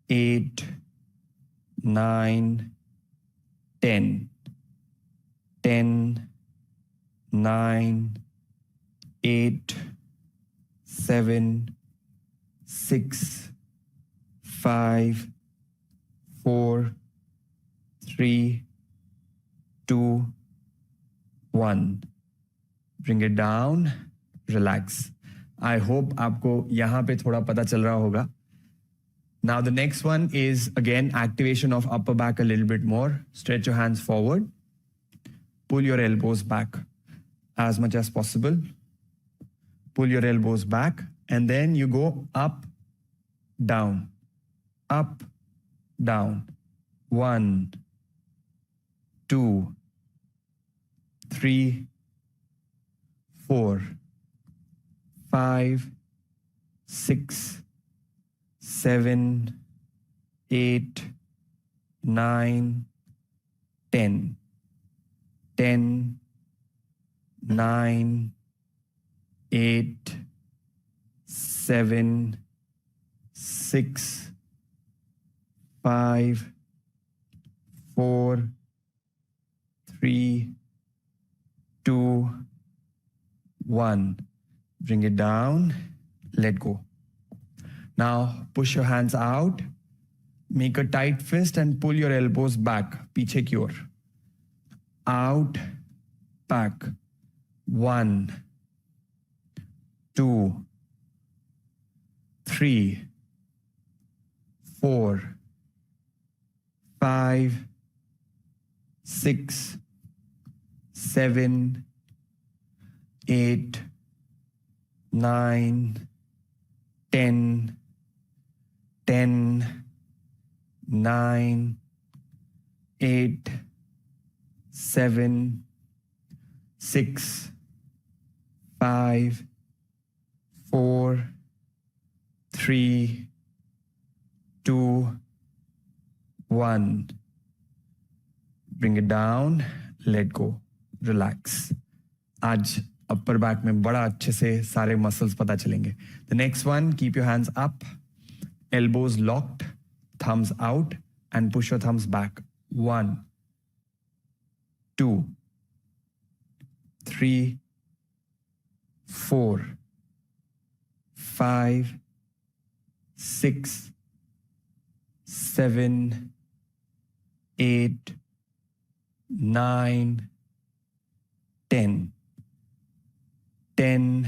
8, 9, 10. 10, 9, 8, 7, 6, 5, 4, 3, 2, 1. Bring it down, relax. I hope आपको यहाँ पे थोड़ा पता चल रहा होगा. Now the next one is again activation of upper back a little bit more. Stretch your hands forward. Pull your elbows back as much as possible. Pull your elbows back and then you go up, down, up, down. 1, 2, 3, 4, 5, 6, 7, 8, 9, 10. 10, 9, 8, 7, 6, 5, 4, 3, 2, 1. Bring it down, let go. Now push your hands out, make a tight fist and pull your elbows back, पीछे की ओर. Out, back. 1, 2, 3, 4, 5, 6, 7, 8, 9, 10, 10, 9, 8, 7, 6, 5, 4, 3, 2, 1. Bring it down, let go, relax. आज upper back में बड़ा अच्छे से सारे muscles पता चलेंगे. The next one, keep your hands up, elbows locked, thumbs out and push your thumbs back. 1, 2, 3, 4, 5, 6, 7, 8, 9, 10. 10.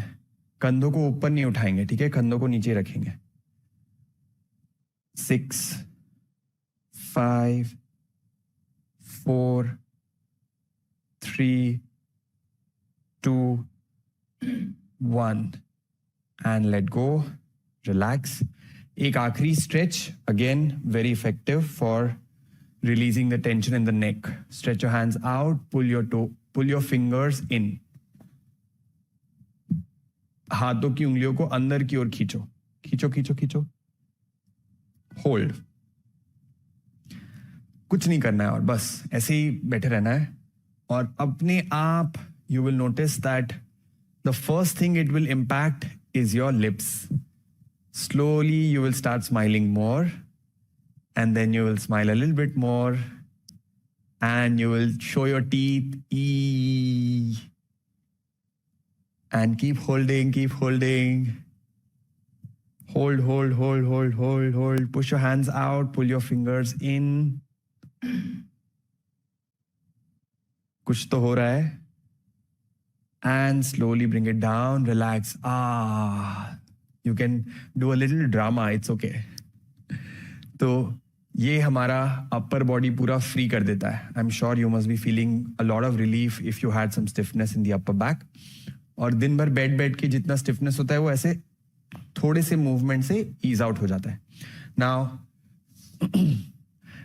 कंधों को ऊपर नहीं उठाएंगे, ठीक है, कंधों को नीचे रखेंगे. 6, 5, 4, 3, 2, 1 and let go, relax. एक आखिरी stretch, again very effective for releasing the tension in the neck. Stretch your hands out, pull your fingers in. हाथों की उंगलियों को अंदर की ओर खींचो, खींचो खींचो खींचो. होल्ड. कुछ नहीं करना है और बस ऐसे ही बैठे रहना है. और अपने आप you will notice that the first thing it will impact is your lips. Slowly you will start smiling more and then you will smile a little bit more and you will show your teeth. And keep holding, keep holding. Hold, hold, hold, hold, hold, hold. Push your hands out, pull your fingers in. कुछ तो हो रहा है. And slowly bring it down, relax. You can do a little drama, it's okay. तो ये हमारा upper body पूरा free कर देता है. I'm sure you must be feeling a lot of relief if you had some stiffness in the upper back. और दिन भर बैठ के जितना stiffness होता है वो ऐसे थोड़े से movement से ease out हो जाता है. Now,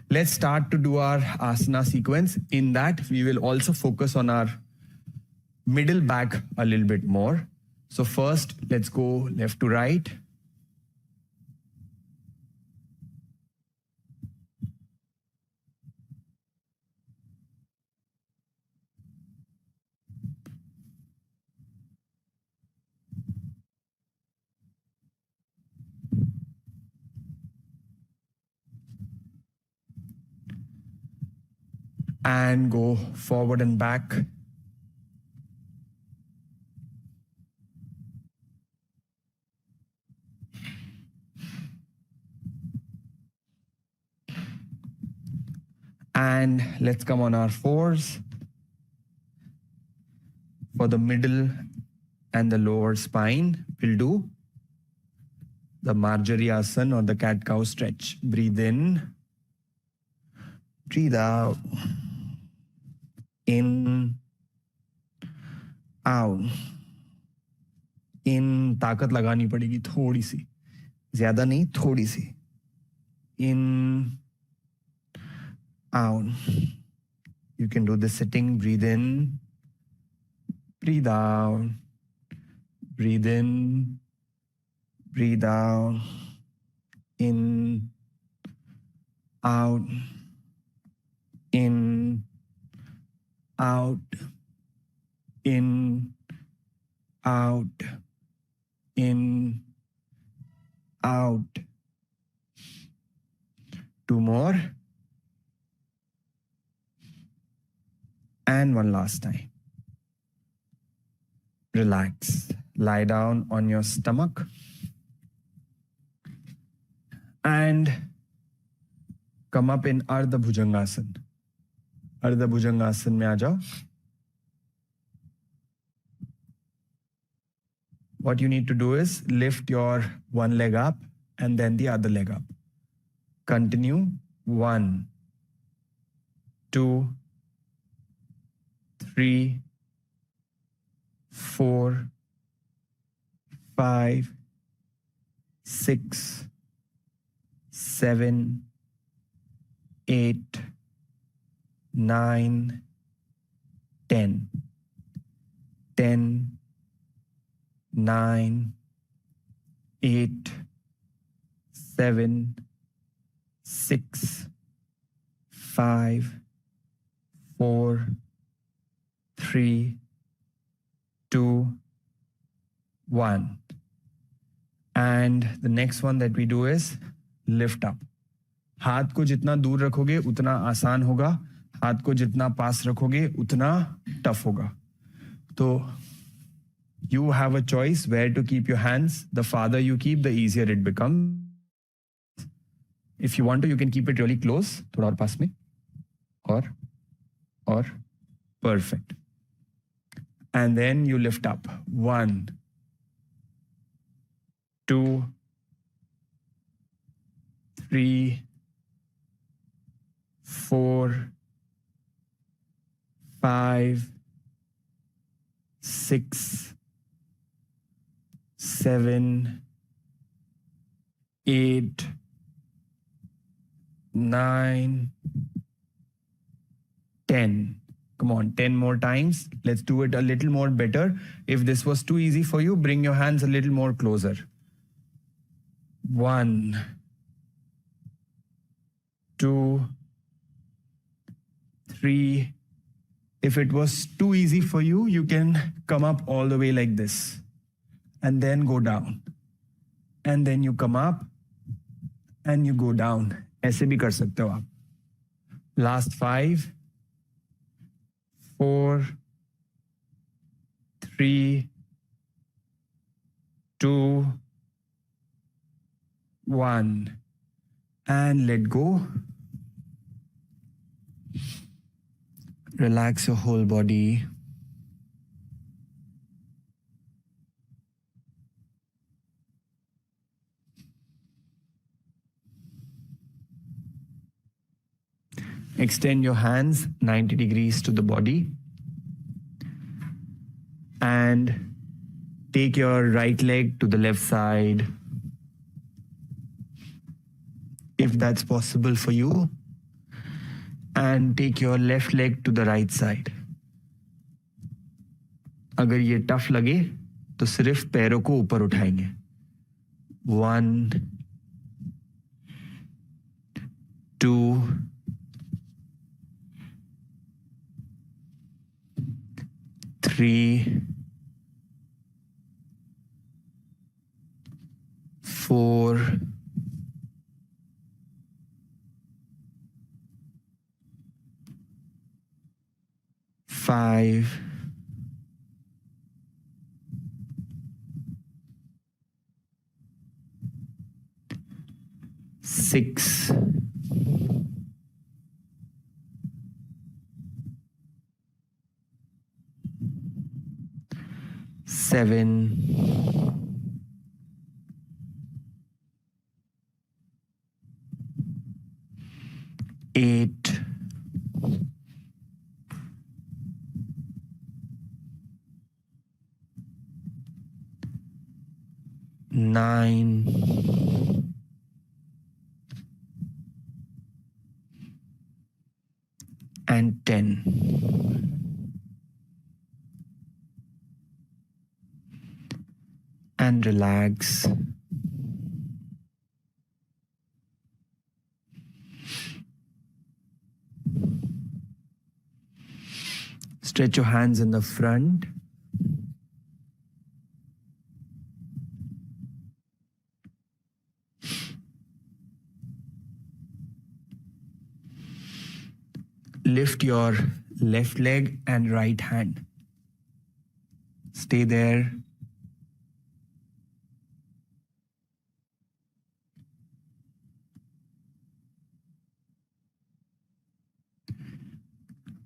let's start to do our asana sequence. In that, we will also focus on our middle back a little bit more. So first, let's go left to right. and go forward and back. And let's come on our fours. For the middle and the lower spine, we'll do the Marjorie Asana or the cat-cow stretch. Breathe in, breathe out, in, out. इन ताकत लगानी पड़ेगी थोड़ी सी, ज्यादा नहीं, थोड़ी सी. In, out. You can do this sitting. Breathe in, breathe out, breathe in, breathe out, in, out, in, out, in, out, in, out. Two more. And one last time. Relax. Lie down on your stomach. And come up in Ardha Bhujangasana. Ardha Bhujangasana में आ जाओ. What you need to do is lift your one leg up and then the other leg up. Continue. 1, 2, 3, 4, 5, 6, 7, 8, 9, 10. 10, 9, 8, 7, 6, 5, 4, 3, 2, 1. And the next one that we do is lift up. हाथ को जितना दूर रखोगे उतना आसान होगा, हाथ को जितना पास रखोगे उतना टफ होगा. तो you have a choice where to keep your hands. The farther you keep, the easier it becomes. If you want to, you can keep it really close. थोड़ा और पास में. और perfect. And then you lift up. 1, 2, 3, 4, 5, 6, 7, 8, 9, 10. Come on, 10 more times. Let's do it a little more better. If this was too easy for you, bring your hands a little more closer. 1, 2, 3. If it was too easy for you, you can come up all the way like this and then go down. And then you come up and you go down. ऐसे भी कर सकते हो आप. Last 5, 4, 3, 2, 1. And let go. Relax your whole body. Extend your hands 90 degrees to the body. And take your right leg to the left side. If that's possible for you. And take your left leg to the right side. अगर ये tough लगे तो सिर्फ पैरों को ऊपर उठाएंगे. 1, 2, 3, 4, 5, 6, 7, 8, 9, 10. And relax. Stretch your hands in the front. Lift your left leg and right hand. Stay there.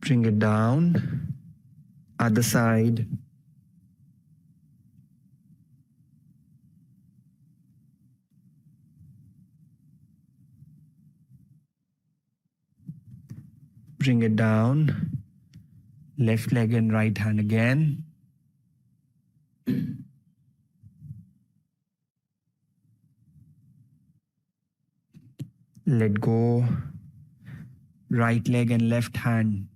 Bring it down. Other side. Bring it down. Left leg and right hand again. Let go. Right leg and left hand.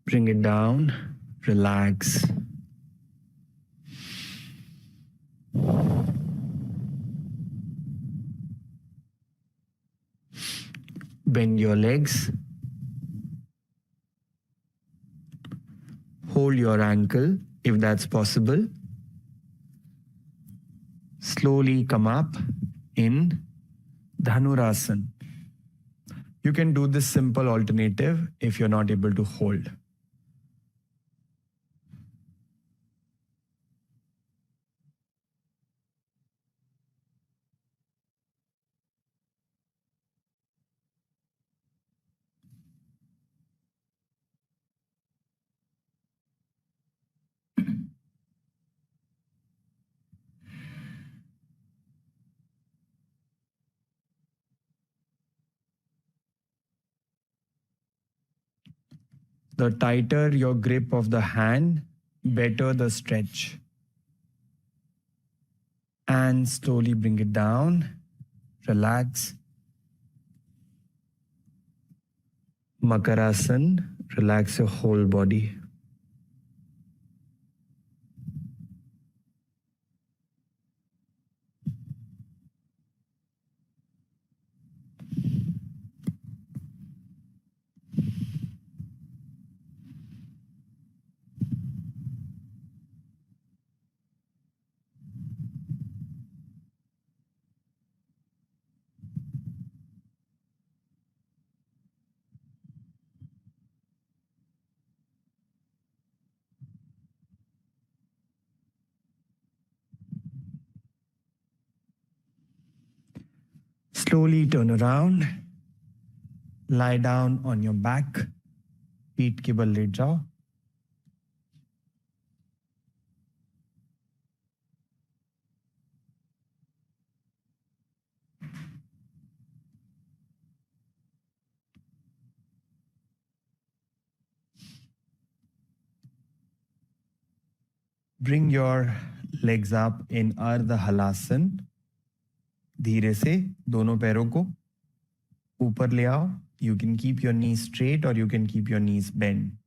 Bring it down. Relax. Bend your legs. Hold your ankle if that's possible. Slowly come up in Dhanurasana. You can do this simple alternative if you're not able to hold. The tighter your grip of the hand, better the stretch. And slowly bring it down. Relax. Makarasana. Relax your whole body. Slowly turn around. Lie down on your back. पीठ के बल late जाओ. Bring your legs up in Ardha Halasana. धीरे से दोनों पैरों को ऊपर ले आओ. You can keep your knees straight or you can keep your knees bent.